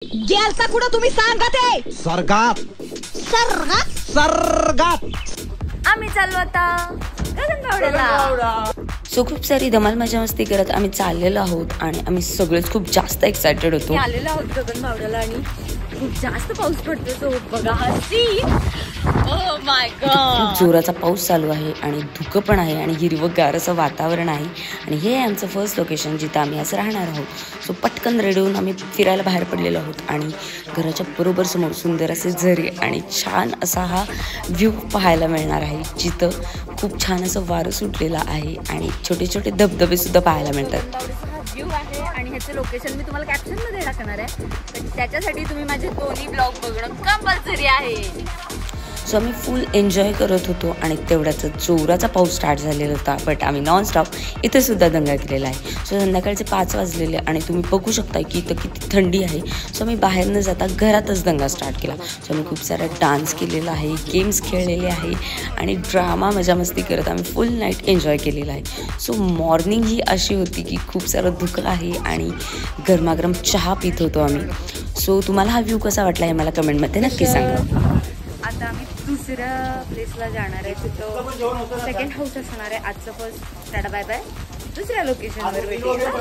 गेलता कुठं तुम्ही सांगा ते स्वर्गात सर्गात स्वर्गात आम्ही चाललो आता गगनबावड्याला. सो खूप सारी धमाल मजा मस्ती करत आम्ही चाललेलो आहोत आणि आम्ही सगळेच खूप जास्त एक्साइटेड होतो. आलेलो आहोत गगनबावड्याला आणि खूप जास्त पाऊस पडतो. तो बघा हा सीन. ओह माय खूप गॉड. जोराचा पाऊस चालू आहे आणि धुकं पण आहे आणि हिरवंगार असं वातावरण आहे आणि हे आहे आमचं फर्स्ट लोकेशन जिथं आम्ही असं राहणार आहोत. सो पटकन रेडी होऊन आम्ही फिरायला बाहेर पडलेलो आहोत आणि घराच्या बरोबर समोर सुंदर असे झरे आणि छान असा हा व्ह्यू पाहायला मिळणार आहे, जिथं खूप छान असं वारं सुटलेलं आहे आणि छोटे छोटे धबधबे सुद्धा पाहायला मिळतात. व्ह्यू आहे आणि ह्याचं लोकेशन मी तुम्हाला कॅप्शन मध्ये टाकणार आहे, पण त्याच्यासाठी तुम्ही माझे दोन्ही ब्लॉग बघणं कंपल्सरी आहे. सो आम्ही फुल एन्जॉय करत होतो आणि तेवढ्याचा जोराचा पाऊस स्टार्ट झालेला होता, बट आम्ही नॉनस्टॉप इथं सुद्धा दंगा केलेला आहे. सो संध्याकाळचे 5 वाजलेले आणि तुम्ही बघू शकता की इथं किती थंडी आहे. सो आम्ही बाहेर न जाता घरातच दंगा स्टार्ट केला. सो आम्ही खूप सारा डान्स केलेला आहे, गेम्स खेळलेले आहे आणि ड्रामा मजा मस्ती करत आम्ही फुल नाईट एन्जॉय केलेला आहे. सो मॉर्निंग ही अशी होती की खूप सारं धुकं आहे आणि गरमागरम चहा पित होतो आम्ही. सो तुम्हाला हा व्ह्यू कसा वाटला हे मला कमेंटमध्ये नक्की सांगा. आता आम्ही दुसऱ्या प्लेसला जाणार आहे. तिथं सेकंड हाऊस असणार आहे. आजचं फर्स्ट टाटा बाय बाय. दुसऱ्या लोकेशनवर भेटूया.